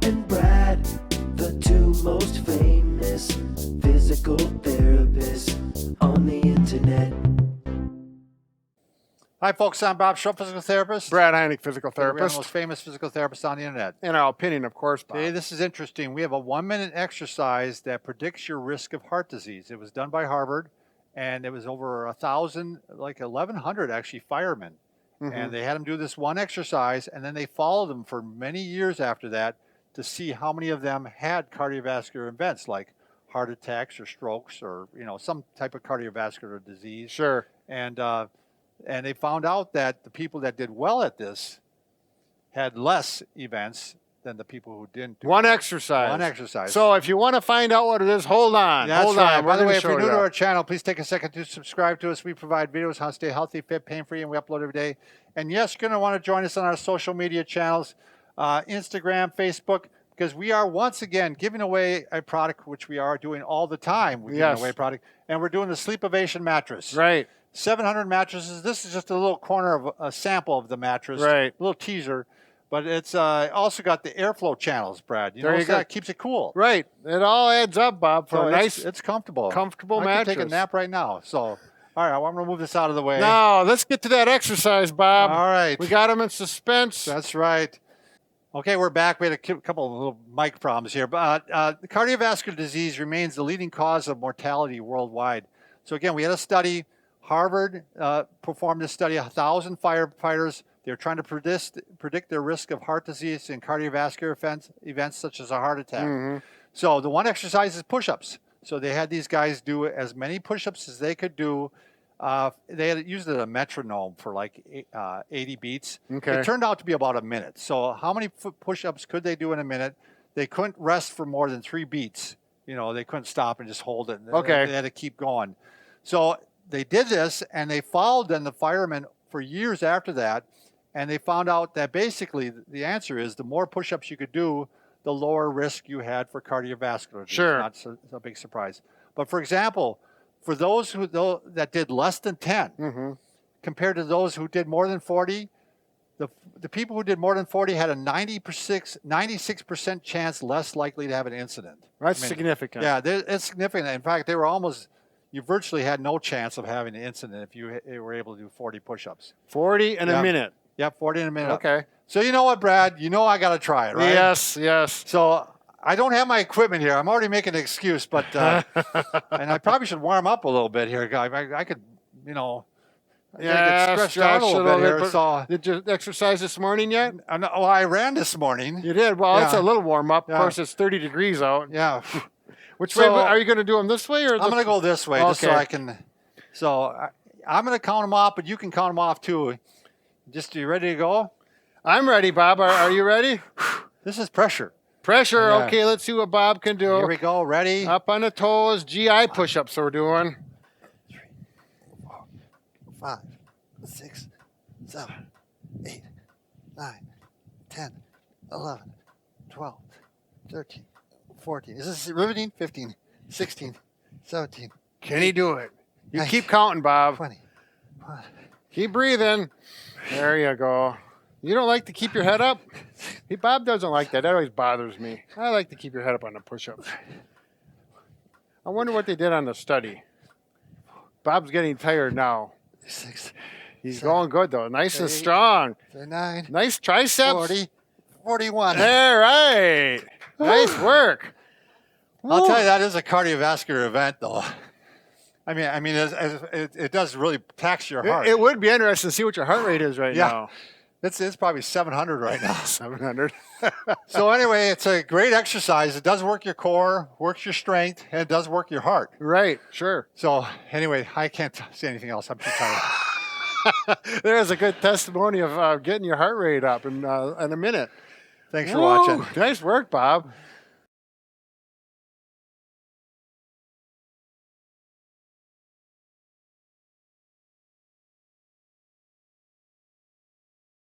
and Brad, the two most famous physical therapists on the internet. Hi, folks. I'm Bob Schrupp, physical therapist. Brad Heineck, physical We're the therapist. most famous physical therapists on the internet. In our opinion, of course, Bob. Today, this is interesting. We have a 1-minute exercise that predicts your risk of heart disease. It was done by Harvard, and it was over 1,000, like 1,100 actually, firemen. And they had them do this one exercise, and then they followed them for many years after that to see how many of them had cardiovascular events like heart attacks or strokes or some type of cardiovascular disease. Sure. And they found out that the people that did well at this had less events than the people who didn't do One it. exercise. One exercise. So if you want to find out what it is, hold on. That's hold right. on. By the way, if show you're new you. to our channel, please take a second to subscribe to us. We provide videos on how to stay healthy, fit, pain-free, and we upload every day. And yes, you're going to want to join us on our social media channels, Instagram, Facebook, because we are once again giving away a product, which we are doing all the time. We're giving away a product. And we're doing the SleepOvation mattress. Right. 700 mattresses. This is just a little corner of a sample of the mattress. Right. A little teaser. But it's also got the airflow channels, Brad. There you go. That keeps it cool. Right. It all adds up, Bob, for So a nice, it's comfortable. comfortable I mattress. can take a nap right now. So, all right, I'm going to move this out of the way. Now, let's get to that exercise, Bob. All right. We got them in suspense. That's right. Okay, we're back. We had a couple of little mic problems here. But cardiovascular disease remains the leading cause of mortality worldwide. So, again, we had a study. Harvard performed this study, 1,000 firefighters. They're trying to predict their risk of heart disease and cardiovascular events such as a heart attack. So the one exercise is push-ups. So they had these guys do as many push-ups as they could do. They had used a metronome for like 80 beats. Okay. It turned out to be about a minute. So how many push-ups could they do in a minute? They couldn't rest for more than 3 beats. They couldn't stop and just hold it. Okay. They had to keep going. So they did this, and they followed then the firemen for years after that, and they found out that basically the answer is the more push-ups you could do, the lower risk you had for cardiovascular disease. Sure. Not a big surprise. But for example, for those that did less than 10, compared to those who did more than 40, the people who did more than 40 had a 96% chance less likely to have an incident. That's significant. Yeah, it's significant. In fact, you virtually had no chance of having an incident if you were able to do 40 push-ups. 40 in a minute. Yep, 40 in a minute. Okay. So you know what, Brad? I got to try it, right? Yes, yes. So I don't have my equipment here. I'm already making an excuse, but and I probably should warm up a little bit here, guy. I could, get stretched out a little bit here. So did you exercise this morning yet? I ran this morning. You did? Well, it's a little warm up. Yeah. Of course, it's 30 degrees out. Yeah. Which way are you going to do them? This way or? I'm going to go this way, just so Okay. I can. So I'm going to count them off, but you can count them off too. Are you ready to go? I'm ready, Bob. Are you ready? This is pressure. Pressure. Yeah. Okay, let's see what Bob can do. Here we go. Ready? Up on the toes. GI push-ups we're doing. 3, 4, 5, 6, 7, 8, 9, 10, 11, 12, 13, 14. Is this riveting? 15, 16, 17. Can he do it? You 19, keep counting, Bob. 20. 1, Keep breathing. There you go. You don't like to keep your head up? Bob doesn't like that. That always bothers me. I like to keep your head up on the push-ups. I wonder what they did on the study. Bob's getting tired now. 6, He's 7, going good, though. Nice and 8, strong. 9, Nice triceps. 40, 41. All right. Nice work. I'll tell you, that is a cardiovascular event, though. I mean, it does really tax your heart. It would be interesting to see what your heart rate is right now. It's probably 700 right now. 700. So anyway, it's a great exercise. It does work your core, works your strength, and it does work your heart. Right, sure. So anyway, I can't say anything else. I'm too tired. There's a good testimony of getting your heart rate up in a minute. Thanks for watching. Nice work, Bob.